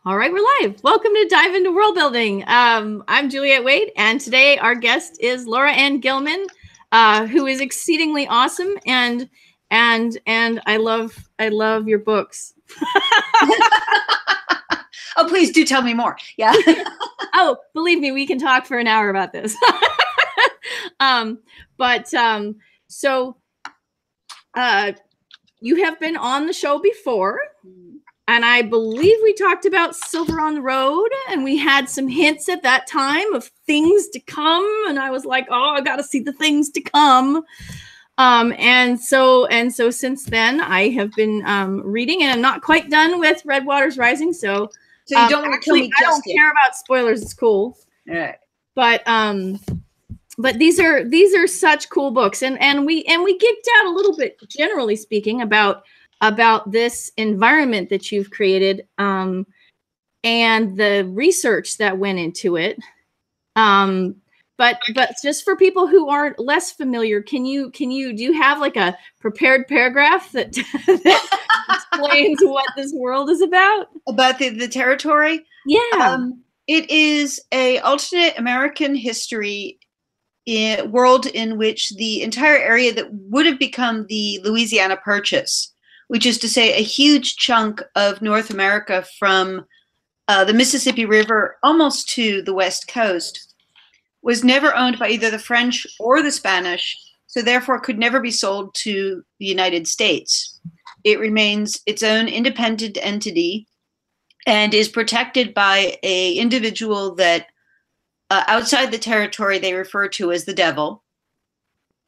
All right, we're live. Welcome to Dive into World Building. I'm Juliette Wade, and today our guest is Laura Anne Gilman, who is exceedingly awesome, and I love your books. Oh, please do tell me more. Yeah. Oh, believe me, we can talk for an hour about this. So you have been on the show before. And I believe we talked about Silver on the Road, and we had some hints at that time of things to come. And I was like, oh, I got to see the things to come. And so since then, I have been reading, and I'm not quite done with Red Waters Rising. So you don't want to kill me I don't care about spoilers. It's cool. All right. But these are such cool books, and we geeked out a little bit, generally speaking, about this environment that you've created, and the research that went into it. But just for people who aren't less familiar, do you have like a prepared paragraph that, that explains what this world is about? About the territory? Yeah. It is a alternate American history world in which the entire area that would have become the Louisiana Purchase, which is to say a huge chunk of North America from the Mississippi River almost to the West Coast, was never owned by either the French or the Spanish, so therefore could never be sold to the United States. It remains its own independent entity and is protected by an individual that outside the territory they refer to as the devil.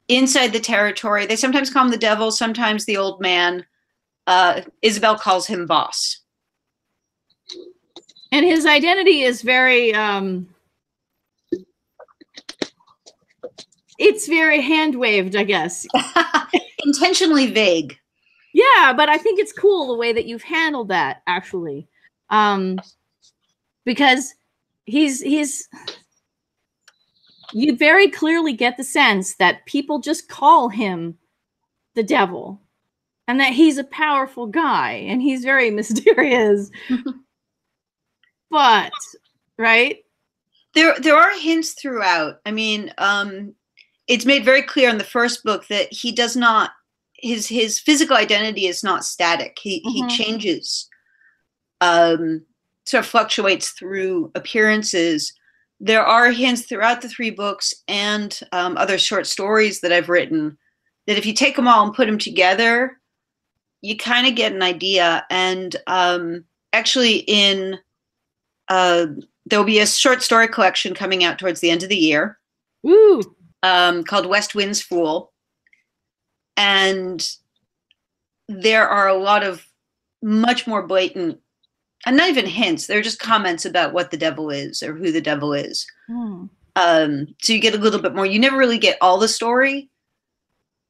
Inside the territory, they sometimes call him the devil, sometimes the old man. Isabel calls him boss. And his identity is very, it's very hand-waved, I guess. Intentionally vague. Yeah, but I think it's cool the way that you've handled that, actually. Because you very clearly get the sense that people just call him the devil. And that he's a powerful guy, and he's very mysterious. But, right? There are hints throughout. I mean, it's made very clear in the first book that he does not, his physical identity is not static. He changes, sort of fluctuates through appearances. There are hints throughout the 3 books and other short stories that I've written that if you take them all and put them together, you kind of get an idea. And actually there'll be a short story collection coming out towards the end of the year. Woo. Called West Wind's Fool. And there are a lot of much more blatant, and not even hints, they're just comments about what the devil is or who the devil is. So you get a little bit more. You never really get all the story,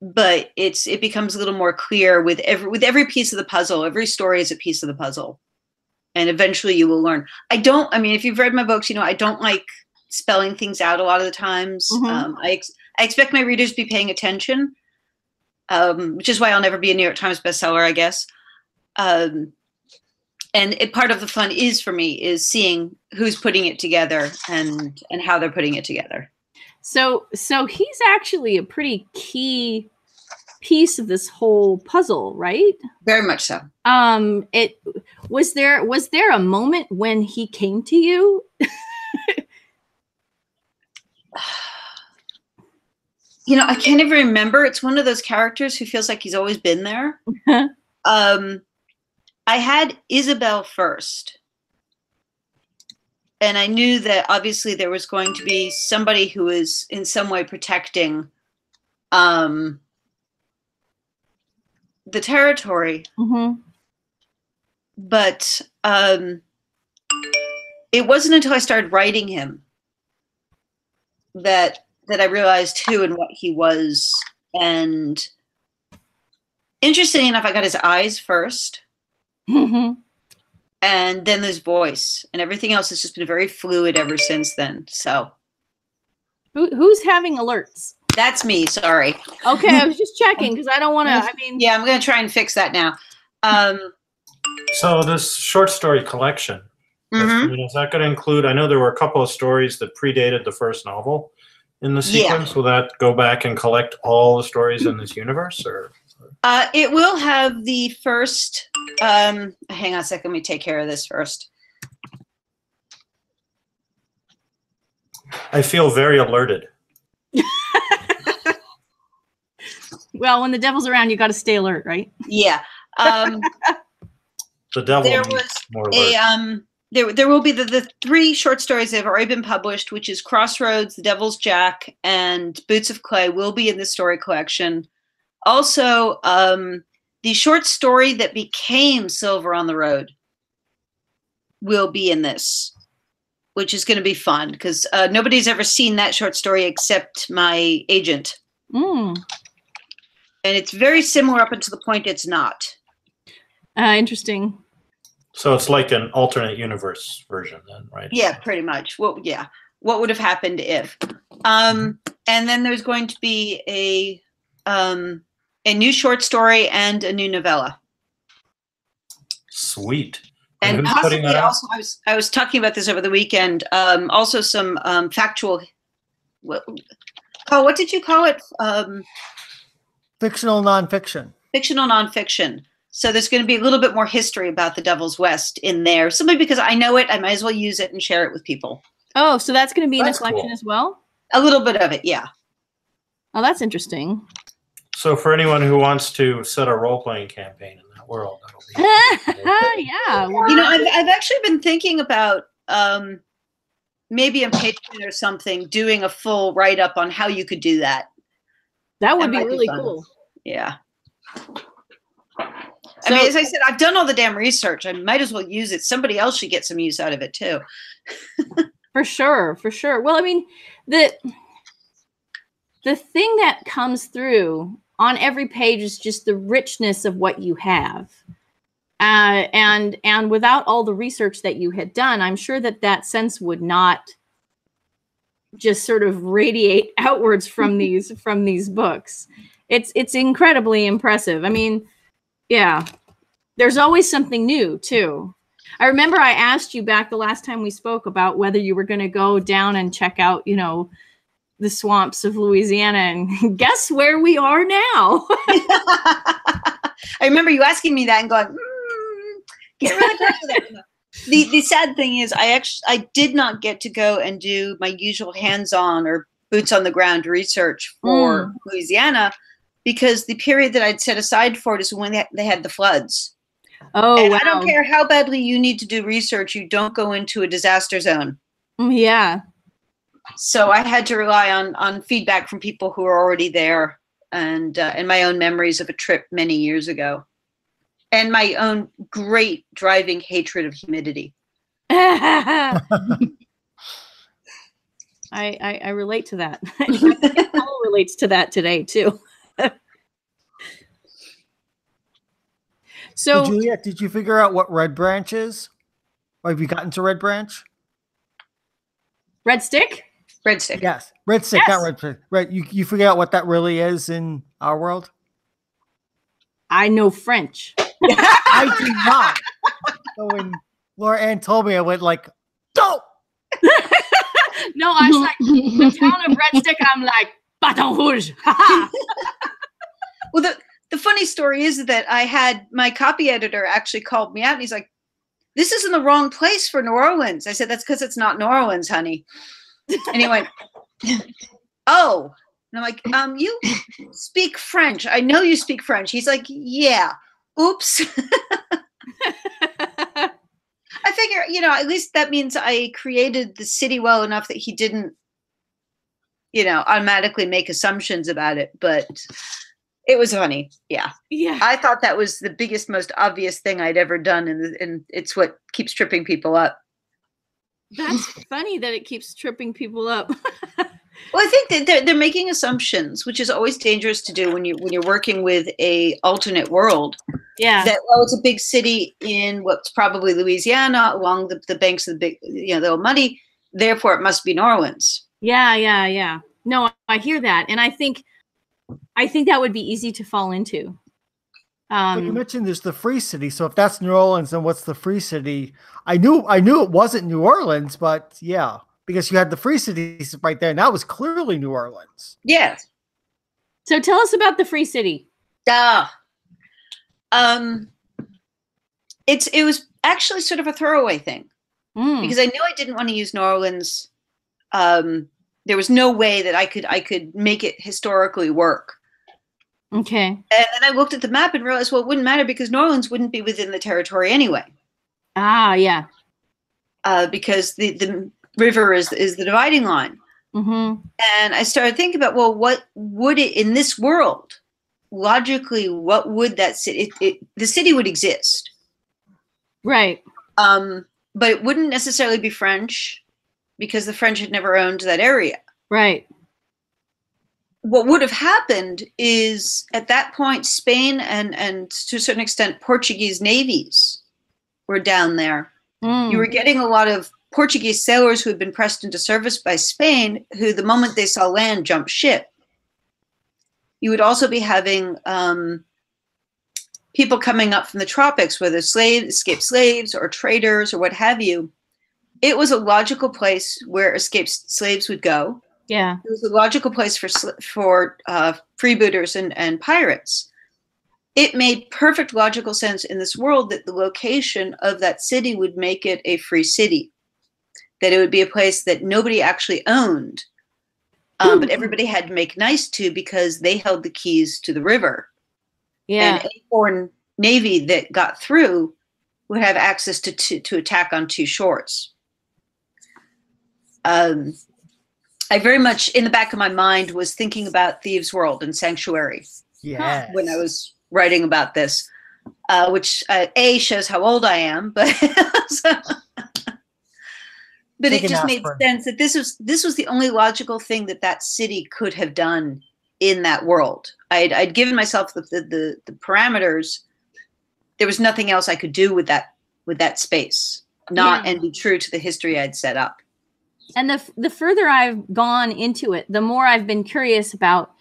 but it becomes a little more clear with every piece of the puzzle. Every story is a piece of the puzzle, and eventually you will learn. I mean, if you've read my books, you know I don't like spelling things out a lot of the times. I expect my readers to be paying attention, which is why I'll never be a New York Times bestseller, I guess. And part of the fun is for me is seeing who's putting it together and how they're putting it together. So he's actually a pretty key piece of this whole puzzle, right? Very much so. It was there a moment when he came to you? You know, I can't even remember. It's one of those characters who feels like he's always been there. I had Isabel first. And I knew that obviously there was going to be somebody who was in some way protecting the territory. But it wasn't until I started writing him that I realized who and what he was. And interestingly enough, I got his eyes first. And then his voice, and everything else has just been very fluid ever since then. So who's having alerts? That's me. Sorry. Okay, I was just checking because I don't want to. I mean, yeah, I'm going to try and fix that now. So this short story collection, Is that going to include, I know there were a couple of stories that predated the first novel in the sequence. Yeah. Will that go back and collect all the stories in this universe? Or it will have the first, hang on a second, let me take care of this first. I feel very alerted. Well, when the devil's around, you got to stay alert, right? Yeah. The devil there needs was more alert. there will be the 3 short stories that have already been published, which is Crossroads, The Devil's Jack, and Boots of Clay will be in the story collection. Also, the short story that became Silver on the Road will be in this, which is going to be fun because nobody's ever seen that short story except my agent. And it's very similar up until the point it's not. Interesting. So it's like an alternate universe version then, right? Yeah, pretty much. Well, yeah. What would have happened if? And then there's going to be a new short story and a new novella. Sweet. And who's putting possibly that out? also, I was talking about this over the weekend. Also some factual. What did you call it? Fictional nonfiction. Fictional nonfiction. So there's going to be a little bit more history about the Devil's West in there. Simply because I know it, I might as well use it and share it with people. Oh, so that's going to be in the That's collection cool. as well? A little bit of it, yeah. Oh, that's interesting. So for anyone who wants to set a role-playing campaign in that world, that'll be Yeah. You know, I've actually been thinking about maybe on Patreon or something doing a full write-up on how you could do that. That would That be might be really fun. cool. Yeah. I So- mean, as I said, I've done all the damn research. I might as well use it. Somebody else should get some use out of it too. For sure, for sure. Well, I mean, the thing that comes through on every page is just the richness of what you have. And without all the research that you had done, I'm sure that sense would not just sort of radiate outwards from these books. It's incredibly impressive. I mean, yeah, there's always something new too. I remember I asked you back the last time we spoke about whether you were going to go down and check out, you know, the swamps of Louisiana, and guess where we are now. I remember you asking me that and going, get really close to that. The sad thing is I did not get to go and do my usual hands-on or boots on the ground research for Louisiana because the period that I'd set aside for it is when they had the floods. Oh, and wow. I don't care how badly you need to do research, you don't go into a disaster zone. Yeah. So I had to rely on feedback from people who are already there and my own memories of a trip many years ago. And my own great driving hatred of humidity. I relate to that. Paul relates to that today too. So, Juliet, did you figure out what Red Branch is? Or have you gotten to Red Branch? Red Stick? Red Stick. Yes, Red Stick, Yes. not Red Stick. Right, you figure out what that really is in our world? I know French. I do not. So when Laura Anne told me, I went like, "Don't!" No, I was like, the town of Red Stick, I'm like, Baton Rouge. Well, the funny story is that I had my copy editor actually called me out and he's like, this is in the wrong place for New Orleans. I said, that's because it's not New Orleans, honey. And he went, oh. And I'm like, you speak French. I know you speak French. He's like, yeah. Oops. I figure, you know, at least that means I created the city well enough that he didn't, you know, automatically make assumptions about it. But it was funny. Yeah. Yeah. I thought that was the biggest, most obvious thing I'd ever done. And it's what keeps tripping people up. That's funny that it keeps tripping people up. Well, I think that they're making assumptions, which is always dangerous to do when you're working with a alternate world. Yeah. That, well, it's a big city in what's probably Louisiana along the banks of the big, you know, the old muddy. Therefore, it must be New Orleans. Yeah. No, I hear that, and I think that would be easy to fall into. So you mentioned there's the Free City. So if that's New Orleans, then what's the Free City? I knew it wasn't New Orleans, but yeah, because you had the Free Cities right there, and that was clearly New Orleans. Yes. So tell us about the Free City. It was actually sort of a throwaway thing because I knew I didn't want to use New Orleans. There was no way that I could make it historically work. Okay. And then I looked at the map and realized, well, it wouldn't matter because New Orleans wouldn't be within the territory anyway. Ah, yeah. Because the river is the dividing line. Mm-hmm. And I started thinking about, well, what would it in this world? Logically, what would that city? The city would exist, right? But it wouldn't necessarily be French because the French had never owned that area, right? What would have happened is at that point, Spain and to a certain extent Portuguese navies were down there. You were getting a lot of Portuguese sailors who had been pressed into service by Spain, who the moment they saw land jumped ship. You would also be having people coming up from the tropics, whether escaped slaves or traders or what have you. It was a logical place where escaped slaves would go. Yeah. It was a logical place for freebooters and pirates. It made perfect logical sense in this world that the location of that city would make it a free city, that it would be a place that nobody actually owned, but everybody had to make nice to because they held the keys to the river. Yeah. And any foreign navy that got through would have access to attack on two shores. I very much, in the back of my mind, was thinking about Thieves' World and Sanctuary. Yes. When I was writing about this, which A, shows how old I am, but but it just made sense that this was the only logical thing that city could have done in that world. I'd given myself the parameters. There was nothing else I could do with that space, and be true to the history I'd set up. And the further I've gone into it, the more I've been curious about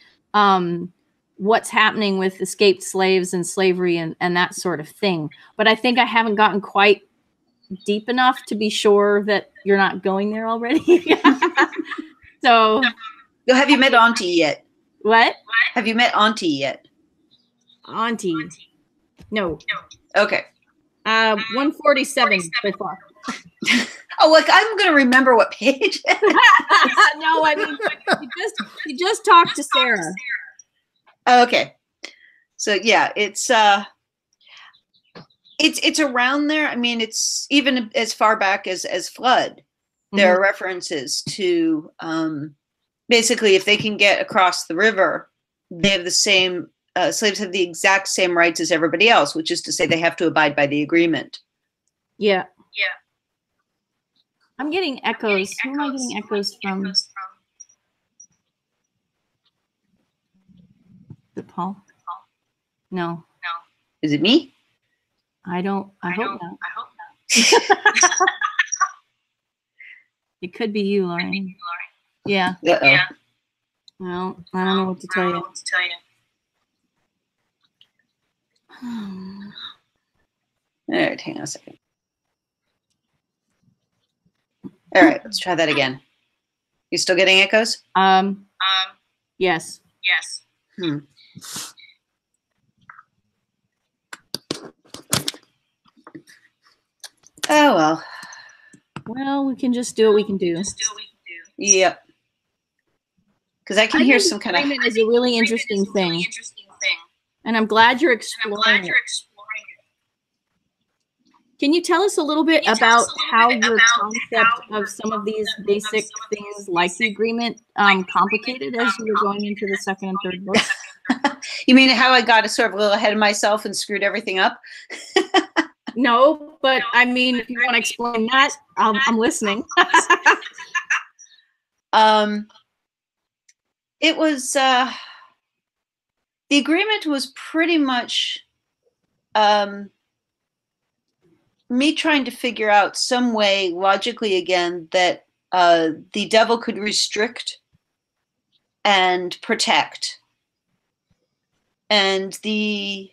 what's happening with escaped slaves and slavery and that sort of thing. But I think I haven't gotten quite deep enough to be sure that you're not going there already. So, have you met Auntie yet? What? Have you met Auntie yet? Auntie? No. Okay. 147 so far. Oh, like I'm going to remember what page. No, I mean, you just talked to Sarah. Okay. So yeah, it's around there. I mean, it's even as far back as Flood. There are references to basically if they can get across the river, they have the same slaves have the exact same rights as everybody else, which is to say they have to abide by the agreement. Yeah. Yeah. I'm getting echoes. Who am I getting echoes from? Is it Paul? No. Is it me? I hope not. It could be you, Lauren. Yeah. Uh-oh. Yeah. Well, I don't know what to tell you. All right, hang on a second. All right, let's try that again. You still getting echoes? Yes. Oh well. Well, we can just do what we can do. Yep. Because I can hear some kind of. Agreement is a really interesting thing, and I'm glad you're exploring it. Can you tell us a little bit about how your concept of some of these basic things like the agreement complicated as you were going into the second and third book? You mean how I got sort of a little ahead of myself and screwed everything up? No, but I mean, if you want to explain that, I'm listening. It was the agreement was pretty much me trying to figure out some way logically again that the devil could restrict and protect, and the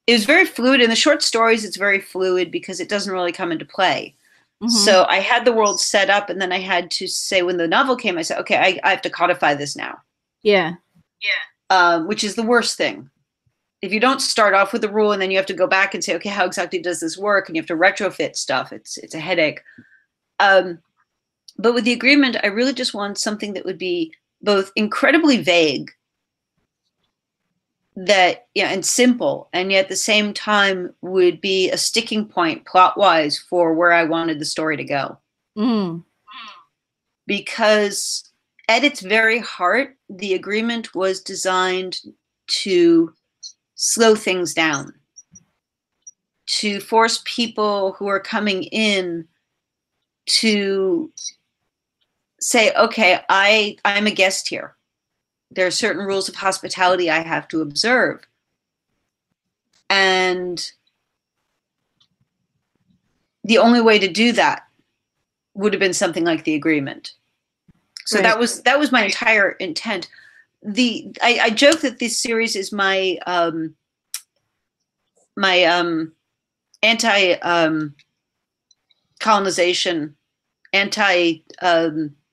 it was very fluid. In the short stories, it's very fluid because it doesn't really come into play. Mhm. So I had the world set up, and then I had to say, when the novel came, I said, okay, I have to codify this now. Yeah. Which is the worst thing. If you don't start off with a rule and then you have to go back and say, okay, how exactly does this work? And you have to retrofit stuff. It's a headache. But with the agreement, I really just want something that would be both incredibly vague and simple, and yet at the same time would be a sticking point plot-wise for where I wanted the story to go. Mm. Because at its very heart, the agreement was designed to slow things down, to force people who are coming in to say, okay, I'm a guest here. There are certain rules of hospitality I have to observe. And the only way to do that would have been something like the agreement. So Right. that was my entire intent. I joke that this series is my anti colonization, anti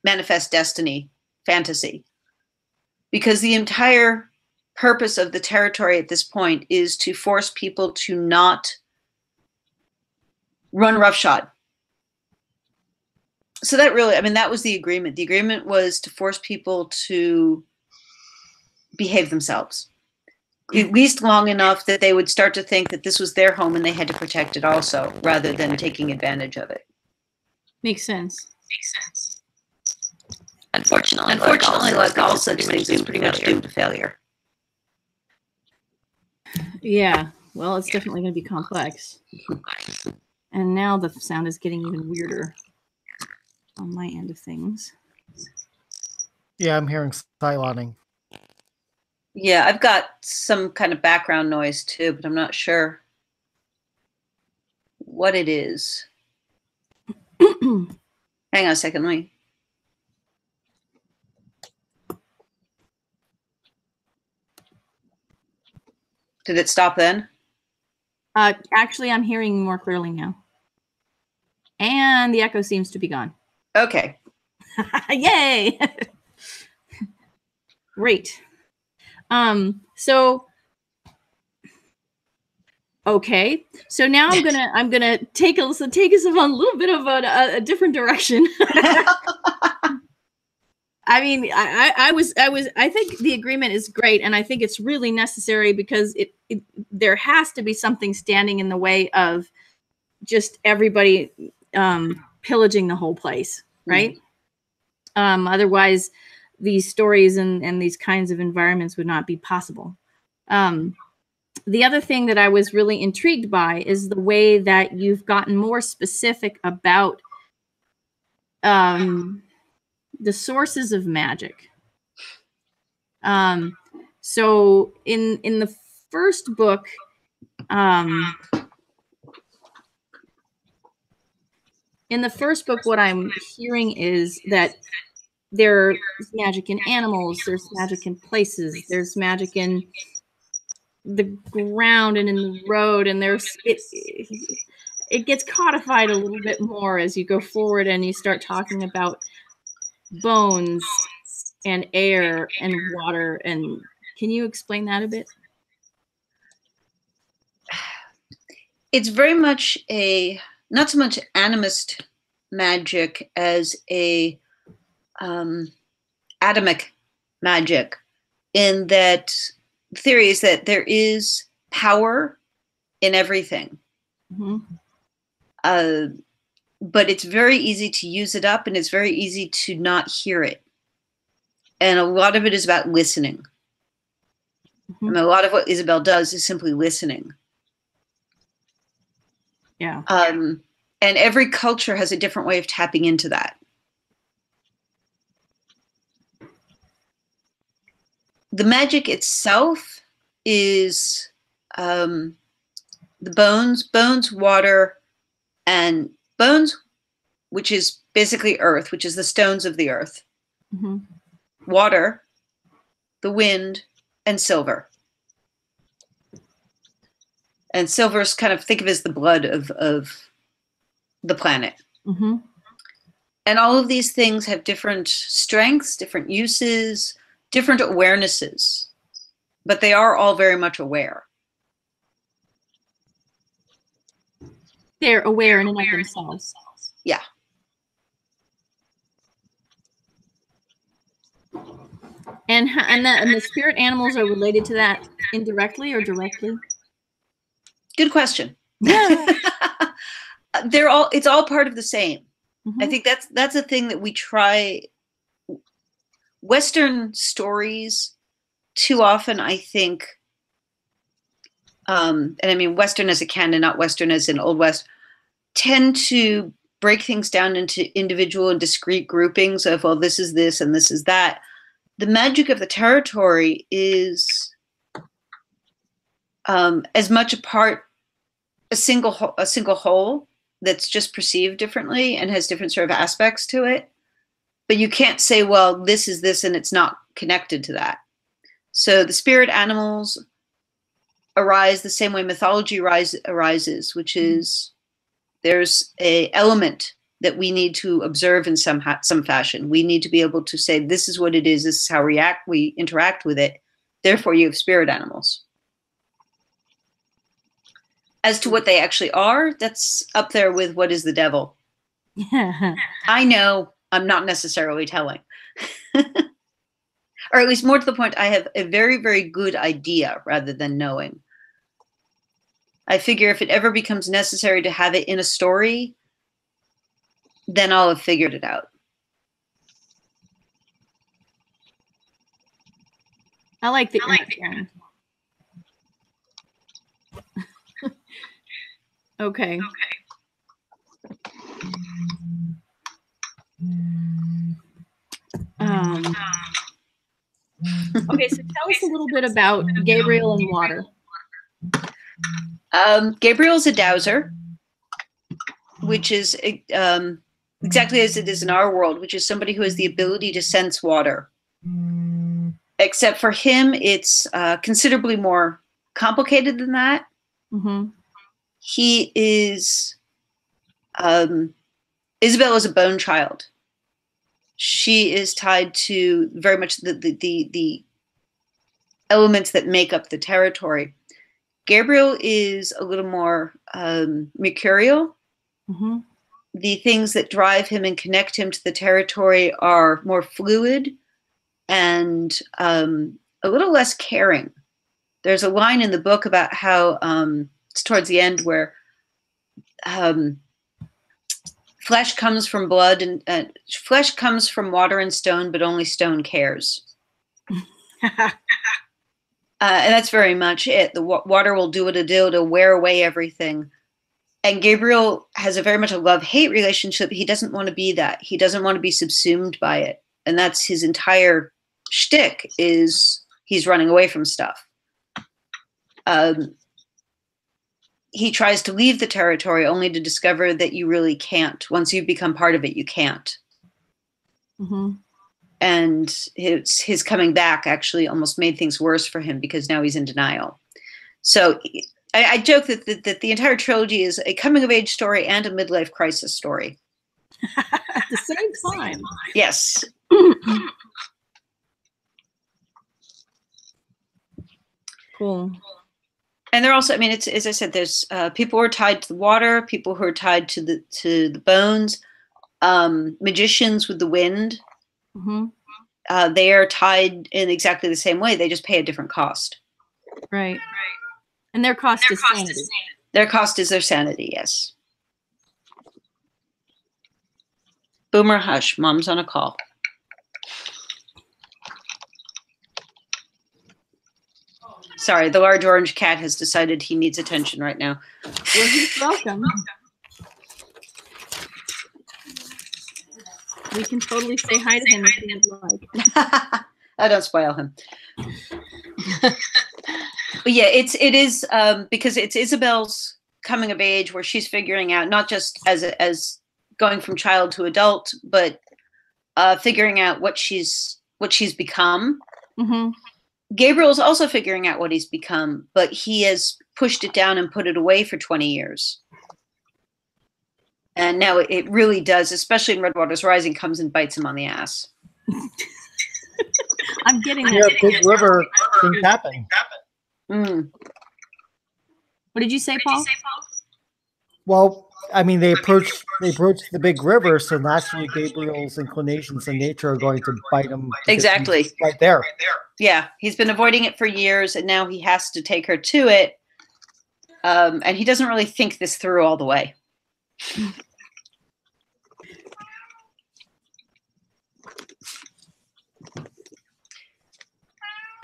manifest destiny fantasy, because the entire purpose of the territory at this point is to force people to not run roughshod. So that really, that was the agreement. The agreement was to force people to behave themselves, at least long enough that they would start to think that this was their home and they had to protect it also, rather than taking advantage of it. Makes sense. Unfortunately, like all such things, is pretty much doomed to failure. Yeah. Well, it's definitely going to be complex. And now the sound is getting even weirder on my end of things. Yeah, I'm hearing siloning. Yeah, I've got some kind of background noise too, but I'm not sure what it is. Hang on a second, let me. Did it stop then? Actually, I'm hearing more clearly now. And the echo seems to be gone. Okay. Yay! Great. Okay. So now I'm gonna take us on a little bit of a different direction. I mean, I think the agreement is great, and I think it's really necessary because there has to be something standing in the way of just everybody pillaging the whole place, right? Otherwise, these stories and these kinds of environments would not be possible. The other thing that I was really intrigued by is the way that you've gotten more specific about the sources of magic. So in the first book, what I'm hearing is that there's magic in animals, there's magic in places, there's magic in the ground and in the road, and it gets codified a little bit more as you go forward and you start talking about bones and air and water. And can you explain that a bit? It's very much not so much animist magic as a atomic magic, in that the theory is that there is power in everything. Mm-hmm. But it's very easy to use it up, and it's very easy to not hear it. And a lot of it is about listening. Mm-hmm. A lot of what Isabel does is simply listening. Yeah. And every culture has a different way of tapping into that. The magic itself is the bones, water, and bones, which is basically earth, which is the stones of the earth. Mm-hmm. Water, the wind, and silver. And silver's kind of, think of as the blood of the planet. Mm-hmm. And all of these things have different strengths, different uses, different awarenesses, but they are all very much aware. They're aware in and of themselves. Yeah. And the spirit animals are related to that indirectly or directly? Good question. Yeah. It's all part of the same. Mm-hmm. I think that's a thing that we try. Western stories too often, I think, and I mean Western as a canon, not Western as in Old West, tend to break things down into individual and discrete groupings of, well, this is this and this is that. The magic of the territory is as much a single whole that's just perceived differently and has different sort of aspects to it. But you can't say, well, this is this and it's not connected to that. So the spirit animals arise the same way mythology arises, which is there's a element that we need to observe in some fashion. We need to be able to say, this is what it is, this is how we interact with it. Therefore, you have spirit animals. As to what they actually are, that's up there with what is the devil. Yeah. I know, I'm not necessarily telling. Or at least more to the point, I have a very, very good idea rather than knowing. I figure if it ever becomes necessary to have it in a story, then I'll have figured it out. I like the one. Okay. Okay, so tell us a little bit about Gabriel and water. Gabriel's a dowser, which is exactly as it is in our world, which is somebody who has the ability to sense water. Except for him, it's considerably more complicated than that. Mm-hmm. He is, Isabel is a bone child. She is tied to very much the elements that make up the territory. Gabriel is a little more mercurial. Mm-hmm. The things that drive him and connect him to the territory are more fluid and a little less caring. There's a line in the book about how it's towards the end where flesh comes from blood and flesh comes from water and stone, but only stone cares. And that's very much it. The water will do what it do to wear away everything. And Gabriel has a very much a love-hate relationship. He doesn't want to be that. He doesn't want to be subsumed by it. And that's his entire shtick, is he's running away from stuff. He tries to leave the territory only to discover that you really can't. Once you become part of it, you can't. Mm-hmm. And his coming back actually almost made things worse for him because now he's in denial. So I joke that the entire trilogy is a coming-of-age story and a midlife crisis story. At the same time. Yes. Cool. And they're also, I mean, it's, as I said, there's people who are tied to the water, people who are tied to the bones, magicians with the wind. Mm-hmm. They are tied in exactly the same way. They just pay a different cost. Right. And their cost is sanity. Their cost is their sanity, yes. Boomer, hush. Mom's on a call. Sorry, the large orange cat has decided he needs attention right now. Well, he's welcome. We can totally say hi to him if you'd like. I don't spoil him. But yeah, it is because it's Isabel's coming of age where she's figuring out not just as going from child to adult, but figuring out what she's become. Mm-hmm. Gabriel's also figuring out what he's become, but he has pushed it down and put it away for 20 years. And now it really does, especially in Redwater's Rising, comes and bites him on the ass. I'm getting Yeah, big river things happen. Mm. What did you say, Paul? Well, I mean, they approach the big river, so naturally Gabriel's inclinations and nature are going to bite him. Exactly. Right there. Yeah, he's been avoiding it for years, and now he has to take her to it. And he doesn't really think this through all the way.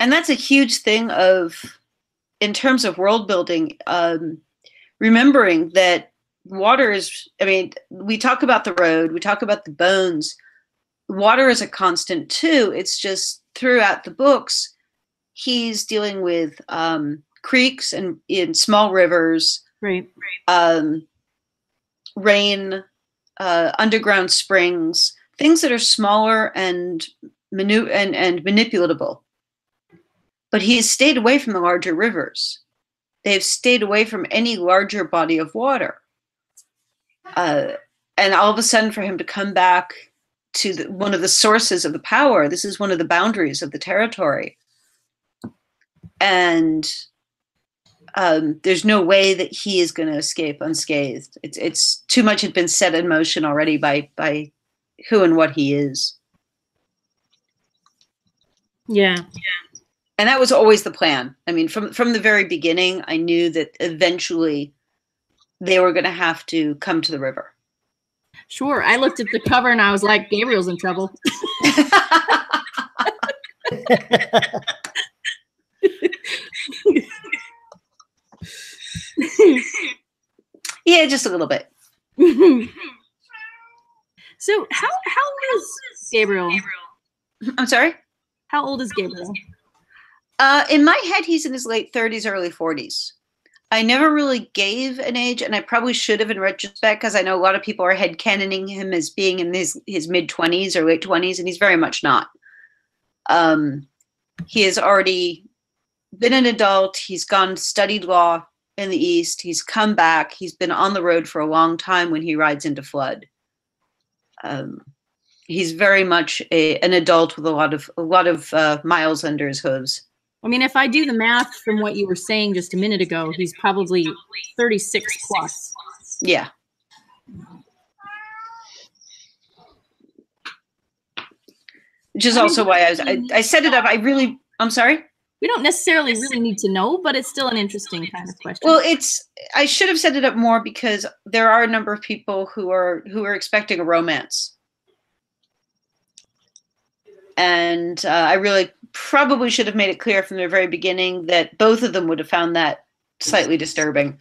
And that's a huge thing in terms of world building, remembering that water is, I mean, we talk about the road, we talk about the bones. Water is a constant too. It's just throughout the books, he's dealing with creeks and in small rivers, Right. Rain, underground springs, things that are smaller and manipulatable. But he has stayed away from the larger rivers. They've stayed away from any larger body of water. And all of a sudden, for him to come back to one of the sources of the power, this is one of the boundaries of the territory. And there's no way that he is going to escape unscathed. It's too much had been set in motion already by who and what he is. Yeah. And that was always the plan. I mean, from the very beginning, I knew that eventually they were going to have to come to the river. Sure. I looked at the cover and I was like, Gabriel's in trouble. Yeah, just a little bit. So how old is Gabriel? I'm sorry? How old is Gabriel? In my head, he's in his late 30s, early 40s. I never really gave an age, and I probably should have in retrospect, because I know a lot of people are headcanoning him as being in his mid-20s or late 20s, and he's very much not. He has already been an adult. He's gone studied law in the East. He's come back. He's been on the road for a long time when he rides into flood. He's very much an adult with a lot of miles under his hooves. I mean, if I do the math from what you were saying just a minute ago, he's probably 36 plus. Yeah. Which is also why I set it up. I'm sorry? We don't necessarily really need to know, but it's still an interesting kind of question. Well, I should have set it up more because there are a number of people who are expecting a romance. And I really probably should have made it clear from the very beginning that both of them would have found that slightly disturbing.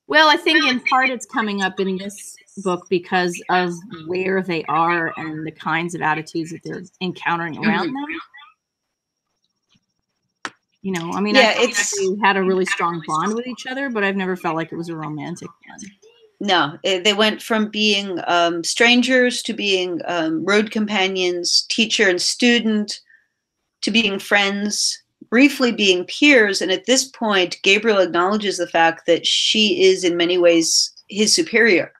Well, I think in part it's coming up in this book because of where they are and the kinds of attitudes that they're encountering around them. You know, I mean, yeah, I think they had a really strong bond with each other, but I've never felt like it was a romantic one. No, they went from being strangers to being road companions, teacher and student, to being friends, briefly being peers. And at this point, Gabriel acknowledges the fact that she is in many ways his superior.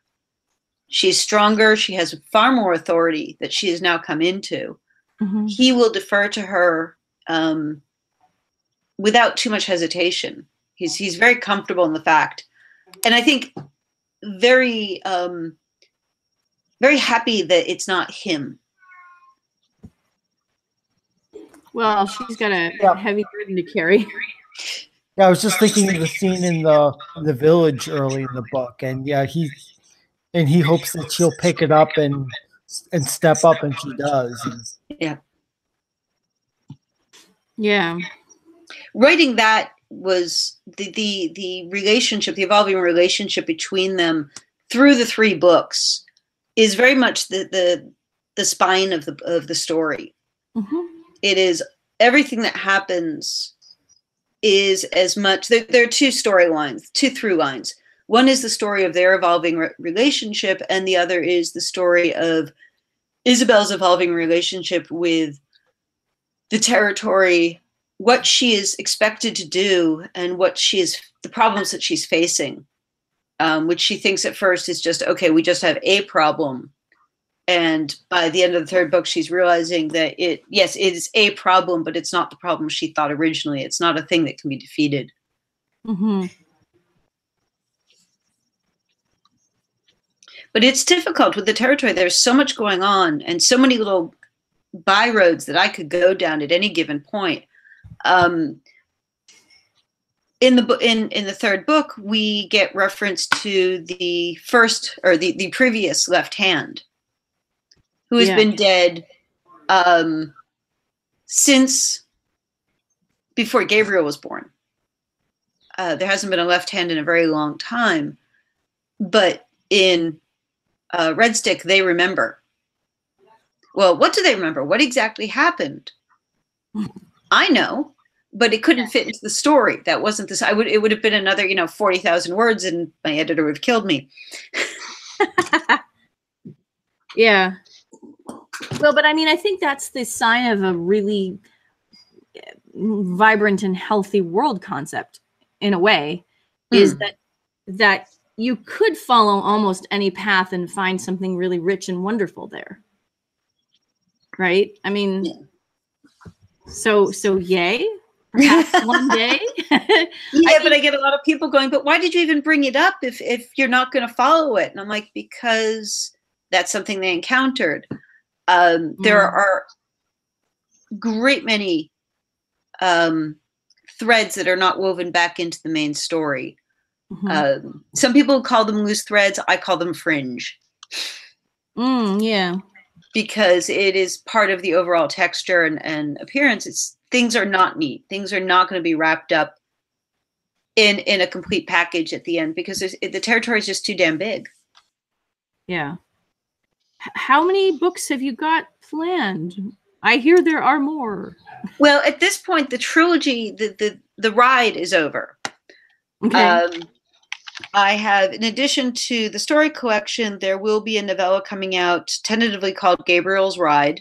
She's stronger. She has far more authority that she has now come into. Mm-hmm. He will defer to her without too much hesitation. He's very comfortable in the fact. And I think very happy that it's not him. Well, she's got a heavy burden to carry. Yeah, I was just thinking of the scene in the village early in the book, and yeah, he hopes that she'll pick it up and step up, and she does. Yeah. Writing that was the relationship, the evolving relationship between them through the three books is very much the spine of the story. Mm-hmm. It is everything that happens is as much. There are two storylines, two through lines. One is the story of their evolving relationship, and the other is the story of Isabel's evolving relationship with the territory what she is expected to do and the problems that she's facing, which she thinks at first is just, okay, we just have a problem. And by the end of the third book, she's realizing that it is a problem, but it's not the problem she thought originally. It's not a thing that can be defeated. Mm-hmm. But it's difficult with the territory. There's so much going on and so many little byroads that I could go down at any given point. In the third book, we get reference to the first or the previous left hand, who has been dead since before Gabriel was born. There hasn't been a left hand in a very long time, but in Red Stick, they remember. Well, what do they remember? What exactly happened? I know, but it couldn't fit into the story. That wasn't this. It would have been another, 40,000 words, and my editor would have killed me. Yeah. Well, but I mean, I think that's the sign of a really vibrant and healthy world concept, in a way, is that you could follow almost any path and find something really rich and wonderful there. Right? I mean, so yay, perhaps one day. Yeah, but I get a lot of people going, but why did you even bring it up if you're not going to follow it? And I'm like, because that's something they encountered. There are great many threads that are not woven back into the main story. Mm-hmm. Some people call them loose threads. I call them fringe. Yeah. Because it is part of the overall texture and appearance. Things are not neat. Things are not going to be wrapped up in a complete package at the end, because the territory is just too damn big. Yeah. How many books have you got planned? I hear there are more. Well, at this point, the trilogy, the ride is over. Okay. I have, in addition to the story collection, there will be a novella coming out tentatively called Gabriel's Road,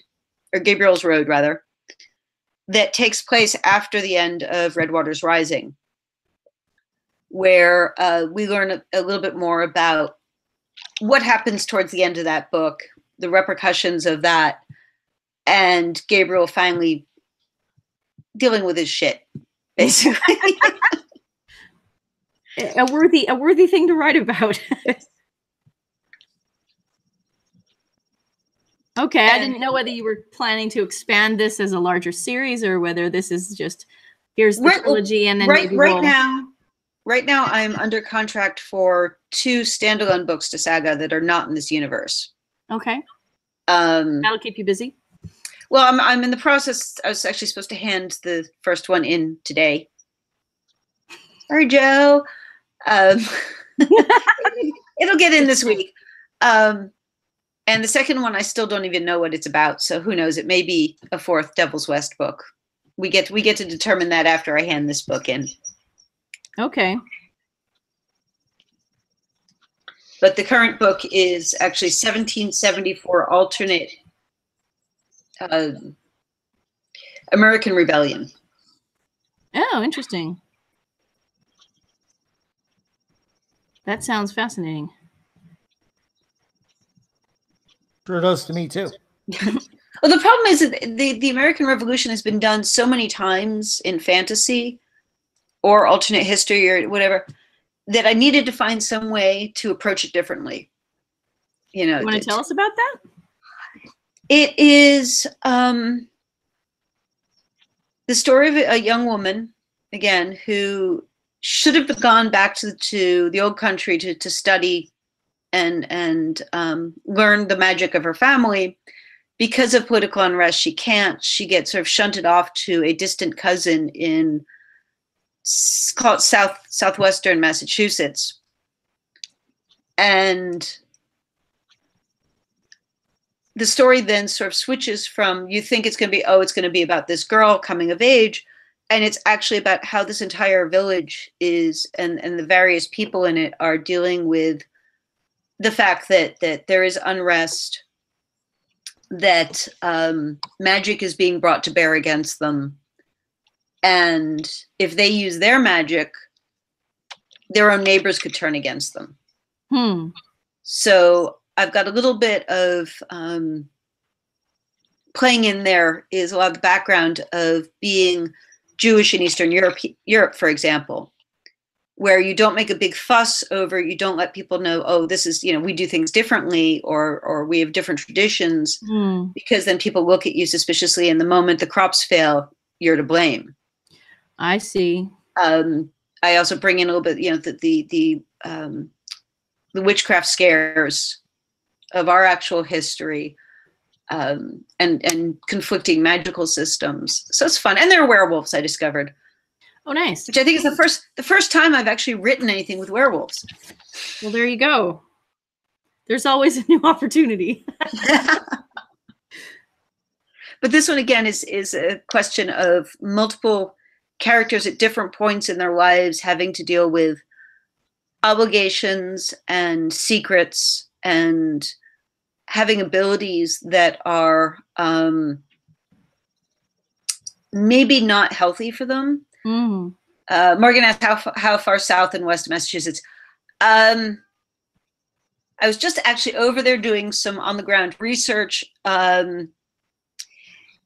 rather, that takes place after the end of Red Waters Rising, where we learn a little bit more about what happens towards the end of that book, the repercussions of that, and Gabriel finally dealing with his shit, basically. A worthy thing to write about. Okay, I didn't know whether you were planning to expand this as a larger series or whether this is just here's the trilogy and then right now I'm under contract for 2 standalone books to Saga that are not in this universe. Okay. That'll keep you busy. Well, I'm in the process. I was actually supposed to hand the first one in today. Sorry, Joe. It'll get in this week. And the second one, I still don't even know what it's about. So who knows? It may be a 4th Devil's West book. We get to determine that after I hand this book in. Okay. But the current book is actually 1774 alternate American Rebellion. Oh, interesting. That sounds fascinating. Sure does to me too. Well, the problem is that the American Revolution has been done so many times in fantasy or alternate history or whatever that I needed to find some way to approach it differently. You want to tell us about that? It is the story of a young woman, again, who should have gone back to the old country to study and learn the magic of her family. Because of political unrest, she can't. She gets sort of shunted off to a distant cousin in southwestern Massachusetts. And the story then sort of switches from, you think it's going to be about this girl coming of age, and it's actually about how this entire village is, and the various people in it are dealing with the fact that there is unrest, that magic is being brought to bear against them, And if they use their magic, their own neighbors could turn against them. So I've got a little bit of playing in there is a lot of the background of being Jewish in Eastern Europe, for example, where you don't make a big fuss over, you don't let people know, oh, this is, we do things differently, or we have different traditions, because then people look at you suspiciously, and the moment the crops fail, you're to blame. I see. I also bring in a little bit, the witchcraft scares of our actual history, and conflicting magical systems. So it's fun. And there are werewolves, I discovered. Oh, nice. Which I think is the first time I've actually written anything with werewolves. Well, there you go. There's always a new opportunity. But this one, again, is a question of multiple characters at different points in their lives having to deal with obligations and secrets and having abilities that are maybe not healthy for them. Morgan asked how far south in West Massachusetts. I was just actually over there doing some on-the-ground research. Call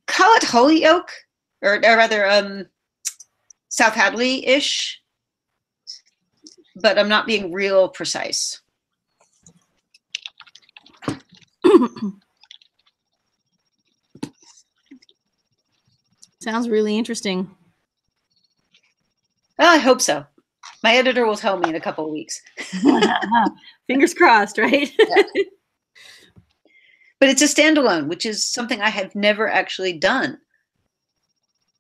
it Holyoke, or rather South Hadley-ish, but I'm not being real precise. Sounds really interesting. Well, I hope so. My editor will tell me in a couple of weeks. Fingers crossed, right? Yeah. But it's a standalone, which is something I have never actually done.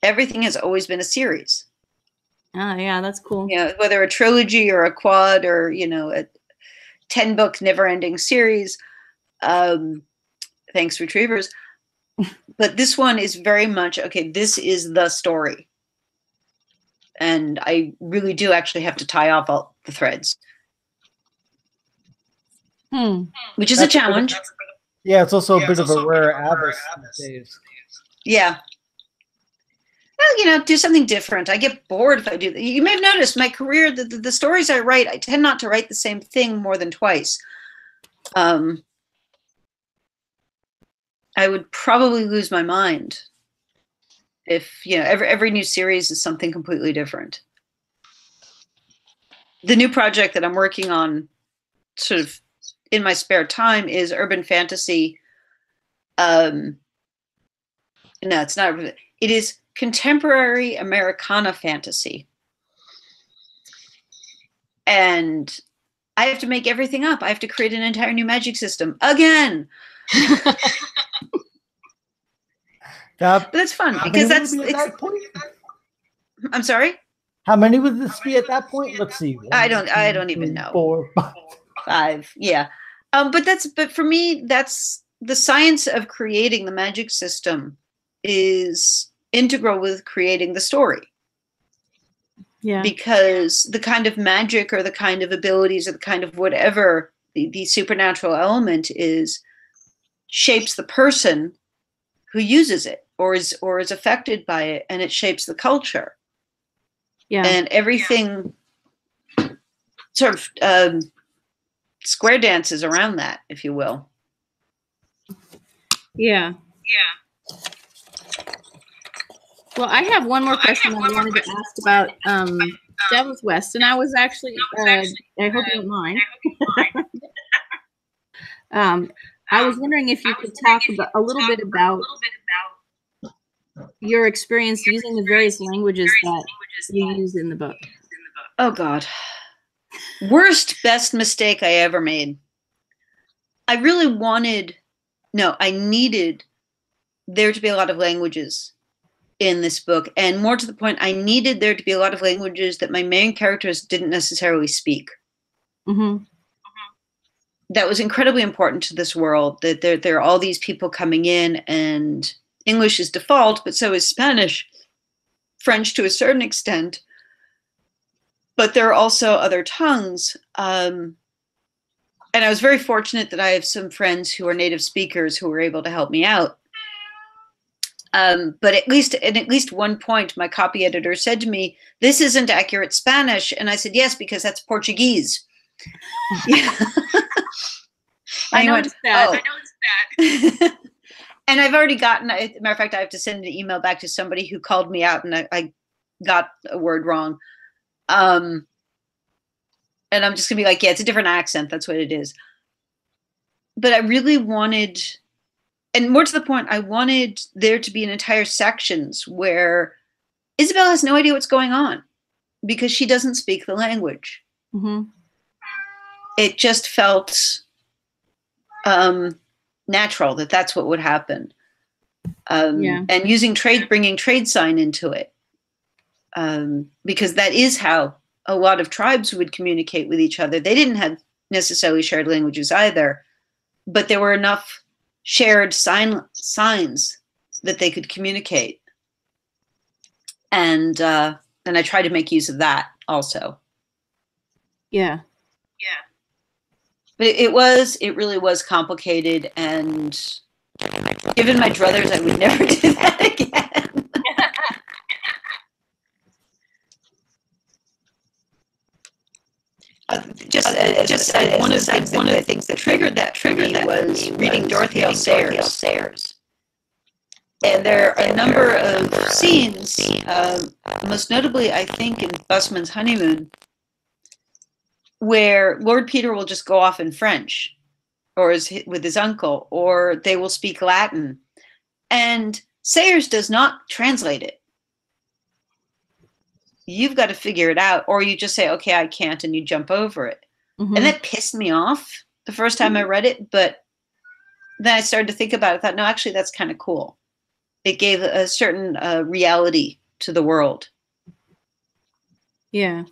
Everything has always been a series. Oh, yeah, that's cool. Yeah, whether a trilogy or a quad or, a 10-book never-ending series. Thanks, Retrievers. But this one is very much, okay, this is the story. And I really do actually have to tie off all the threads. Which is a challenge. Yeah, it's also a bit of a rare abyss these days. Yeah. Well, do something different. I get bored if I do that. You may have noticed my career, the stories I write, I tend not to write the same thing more than twice. I would probably lose my mind if, every new series is something completely different. The new project that I'm working on sort of in my spare time is urban fantasy. No, it's not. It is contemporary Americana fantasy. And I have to make everything up. I have to create an entire new magic system again. But that's fun because I'm sorry? How many would this be at that point? Let's see. I don't even know. 4, 5. Yeah. But for me, that's the science of creating the magic system is integral with creating the story. Yeah. Because the kind of magic or the kind of abilities or the kind of whatever the supernatural element is shapes the person who uses it or is affected by it, and it shapes the culture. Yeah. And everything sort of square dances around that, if you will. Yeah. Yeah. Well, I have one more question I wanted to ask about Devil's West, and I was actually, I hope you don't mind. I was wondering if you could talk a little bit about your experience using the various languages that you use in the book. Oh, God. Worst, best mistake I ever made. I needed there to be a lot of languages in this book. And more to the point, I needed there to be a lot of languages that my main characters didn't necessarily speak. Mm-hmm. That was incredibly important to this world, that there are all these people coming in, and English is default, but so is Spanish, French to a certain extent. But there are also other tongues. And I was very fortunate that I have some friends who are native speakers who were able to help me out. But at least one point, my copy editor said to me, "This isn't accurate Spanish." And I said, "Yes, because that's Portuguese." Yeah. I noticed that. Oh. I noticed that. And I've already gotten, as a matter of fact, I have to send an email back to somebody who called me out and I got a word wrong. And I'm just gonna be like, yeah, it's a different accent. That's what it is. But I really wanted, and more to the point, I wanted there to be an entire sections where Isabel has no idea what's going on because she doesn't speak the language. Mm-hmm. It just felt natural that that's what would happen. And bringing trade sign into it. Because that is how a lot of tribes would communicate with each other. They didn't have necessarily shared languages either, but there were enough shared signs that they could communicate. And I try to make use of that also. Yeah. But it really was complicated, and given my druthers, I would never do that again. One of the things that triggered that was reading Dorothy L. Sayers. And there are a number of scenes, most notably, I think, in Busman's Honeymoon, where Lord Peter will just go off in French, or with his uncle, or they will speak Latin, and Sayers does not translate it. You've got to figure it out, or you just say, okay, I can't, and you jump over it. Mm-hmm. And that pissed me off the first time I read it, but then I started to think about it. I thought, no, actually, that's kind of cool. It gave a certain reality to the world. Yeah.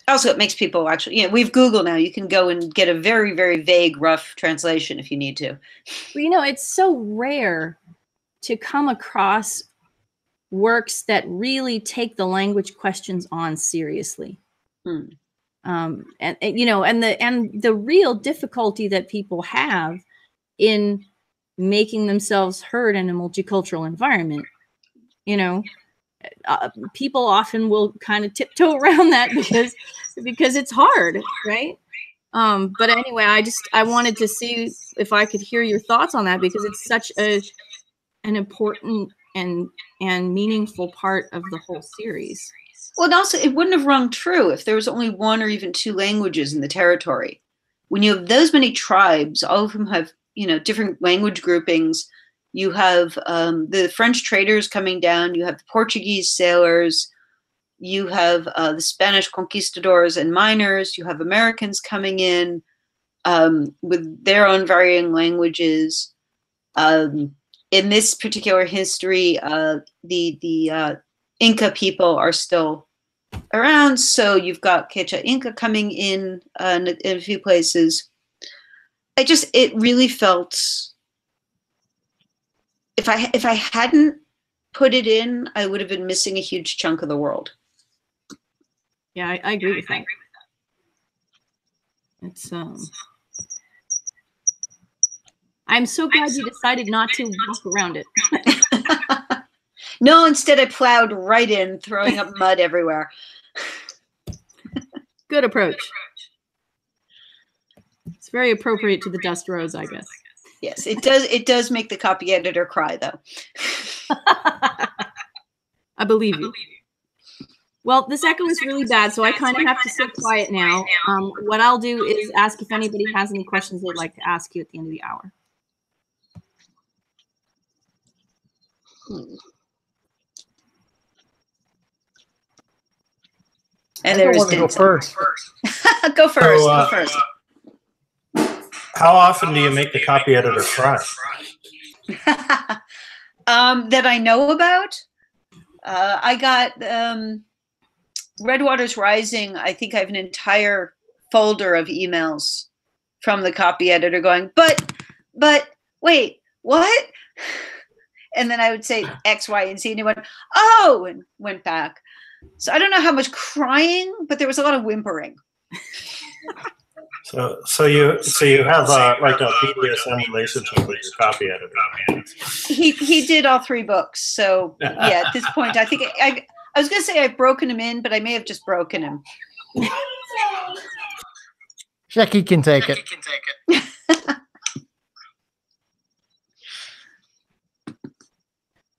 Also, it makes people actually, we've Google now. You can go and get a very, very vague, rough translation if you need to. Well, it's so rare to come across works that really take the language questions on seriously. And the real difficulty that people have in making themselves heard in a multicultural environment, people often will kind of tiptoe around that because it's hard, right? But anyway, I wanted to see if I could hear your thoughts on that, because it's such an important and meaningful part of the whole series. Well, and also, it wouldn't have rung true if there was only one or even two languages in the territory. When you have those many tribes, all of whom have, different language groupings, you have the French traders coming down, you have the Portuguese sailors, you have the Spanish conquistadors and miners, you have Americans coming in with their own varying languages. In this particular history, the Inca people are still around, so you've got Quechua Inca coming in a few places. It really felt, if I hadn't put it in, I would have been missing a huge chunk of the world. Yeah, I agree with that. It's I'm so glad you decided not to walk around it. No, instead I plowed right in, throwing up mud everywhere. Good approach. It's very appropriate to the Dust Rose, I guess. Yes, it does. It does make the copy editor cry, though. I believe you. Well, this echo is really bad, so I kind of have to sit quiet now. What I'll do is ask if anybody has any questions they'd like to ask you at the end of the hour. And there's go first. Go first. Go first. How often do you make the copy editor cry? That I know about. I got Redwater's Rising. I think I have an entire folder of emails from the copy editor going, but wait, what? And then I would say X, Y, and Z, and he went, oh, and went back. So I don't know how much crying, but there was a lot of whimpering. So you have like a BDSM relationship with your copy editor. He did all 3 books. So yeah, at this point, I think I was going to say I've broken him in, but I may have just broken him. Shecky can take it.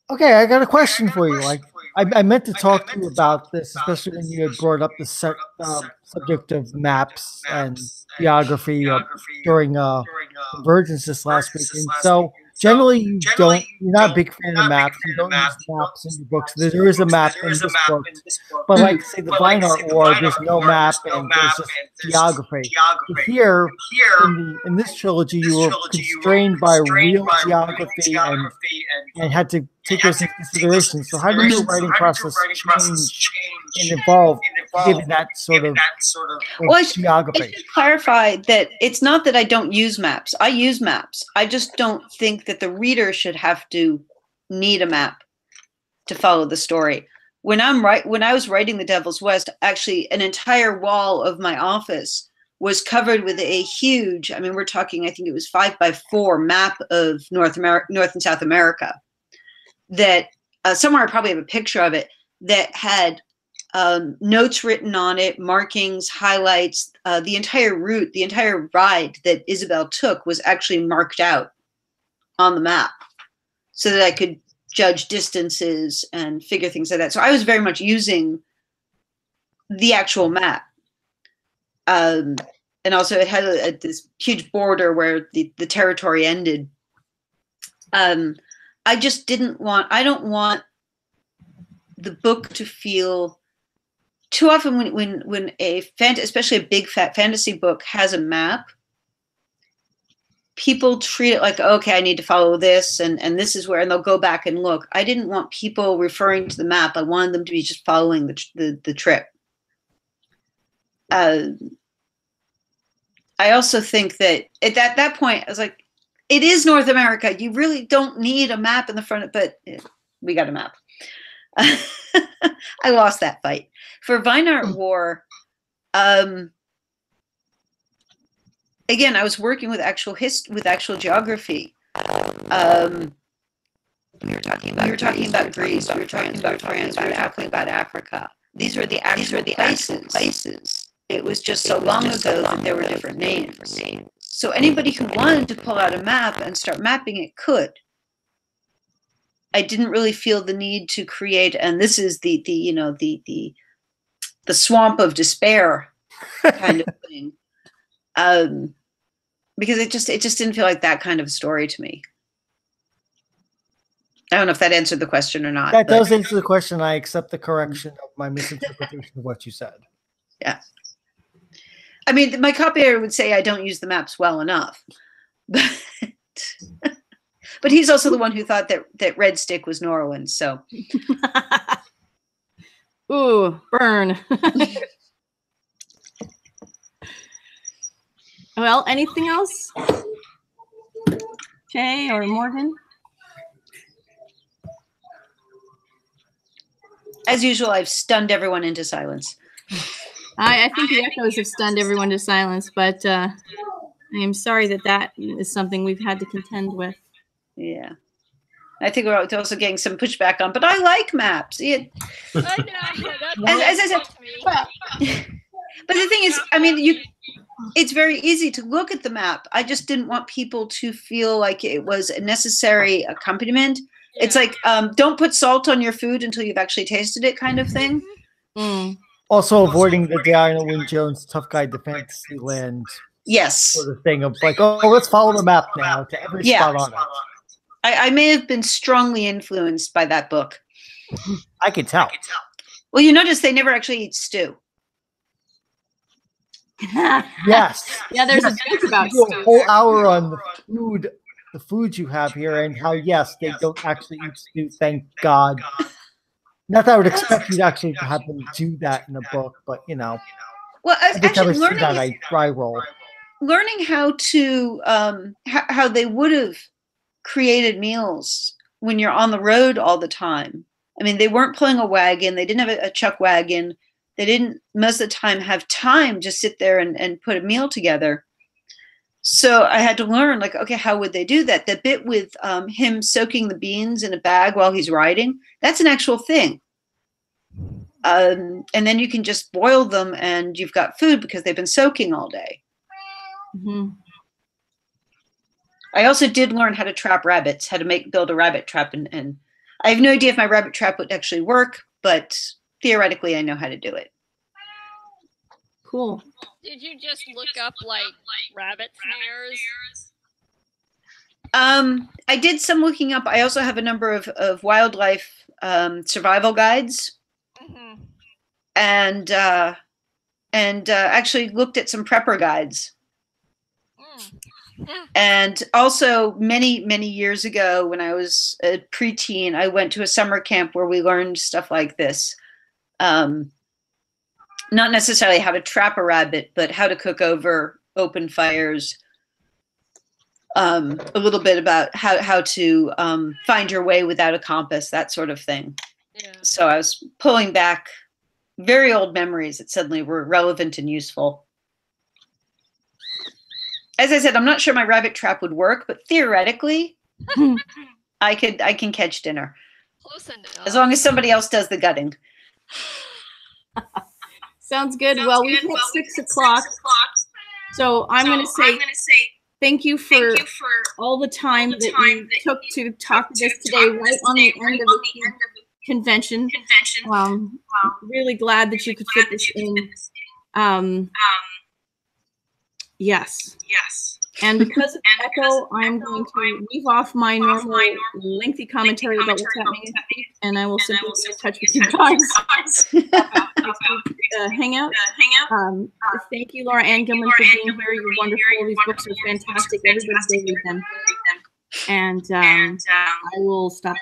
Okay, I got a question for you. Like, I meant to talk to you about this, especially when you had brought up the subject of maps and geography during Convergence this last week. And so, generally, you're not a big fan of maps. You don't use maps in your books. There is a map in this book, but like say the Vinehart War, there's no map and there's just geography. Here, in this trilogy, you were constrained by real geography and had to take those into consideration. So how did your writing process change and evolve given that sort of geography? I should clarify that it's not that I don't use maps. I use maps. I just don't think that the reader should have to need a map to follow the story. When I was writing The Devil's West, actually an entire wall of my office was covered with a huge, I mean, we're talking, I think it was 5x4 map of North and South America. That somewhere I probably have a picture of it that had notes written on it, markings, highlights. The entire route, the entire ride that Isabel took was actually marked out on the map so that I could judge distances and figure things like that. So I was very much using the actual map. And also it had this huge border where the territory ended. I just I don't want the book to feel too often when especially a big fat fantasy book has a map, people treat it like, okay, I need to follow this and this is where, and they'll go back and look. I didn't want people referring to the map. I wanted them to be just following the trip. I also think that at that point, I was like, it is North America. You really don't need a map in the front, but we got a map. I lost that fight. For Vinehart War, again, I was working with actual geography. We were talking about Greece. We were talking about France. We were talking about Africa. These were the actual places. It was just so long ago that there were different names. So anybody who wanted to pull out a map and start mapping it could. I didn't really feel the need to create, and this is the swamp of despair kind of thing, because it just didn't feel like that kind of story to me. I don't know if that answered the question or not. That does answer the question. I accept the correction of my misinterpretation of what you said. Yeah. I mean, my copyeditor would say I don't use the maps well enough, but he's also the one who thought that Red Stick was New Orleans. So, ooh, burn. Well, anything else, Jay or Morgan? As usual, I've stunned everyone into silence. I think the echoes have stunned everyone to silence, but I am sorry that is something we've had to contend with. Yeah. I think we're also getting some pushback on, but I like maps. I know. As I said, but the thing is, I mean, it's very easy to look at the map. I just didn't want people to feel like it was a necessary accompaniment. Yeah. It's like, don't put salt on your food until you've actually tasted it kind of thing. Mm. Also avoiding the Diana Wynne Jones tough guide to Fantasyland sort of thing of like, oh, let's follow the map now to every spot on it. I may have been strongly influenced by that book. I can tell. Well, you notice they never actually eat stew. Yes. Yeah, there's a joke about stew. A whole hour on the food you have here and how, yes, they don't actually eat stew, thank God. Not that I would expect you to actually have them do that in a book, but you know. Well, actually, learning how to how they would have created meals when you're on the road all the time. I mean, they weren't pulling a wagon. They didn't have a chuck wagon. They didn't most of the time have time to sit there and put a meal together. So I had to learn, like, okay, how would they do that? The bit with him soaking the beans in a bag while he's riding, that's an actual thing. And then you can just boil them and you've got food because they've been soaking all day. Mm-hmm. I also did learn how to trap rabbits, how to build a rabbit trap. And I have no idea if my rabbit trap would actually work, but theoretically I know how to do it. Cool. Did you just look up like rabbit snares? I did some looking up. I also have a number of wildlife survival guides, Mm-hmm. and actually looked at some prepper guides. And also many years ago, when I was a preteen, I went to a summer camp where we learned stuff like this. Not necessarily how to trap a rabbit, but how to cook over open fires. A little bit about how to find your way without a compass, that sort of thing. Yeah. So I was pulling back very old memories that suddenly were relevant and useful. As I said, I'm not sure my rabbit trap would work, but theoretically, I can catch dinner. Close enough. As long as somebody else does the gutting. Sounds good. Well, we've hit 6 o'clock. So I'm going to say thank you for all the time that you took to talk to us today, right on the end of the convention. Really glad that you could fit this in. Yes. And because of echo, I'm going to leave off my normal lengthy commentary about what's happening in Speak, and I will simply be in touch with you guys about Hangout. Thank you, Laura Anne Gilman, for being here. You're wonderful. These books are fantastic. Everybody go read them. And I will stop.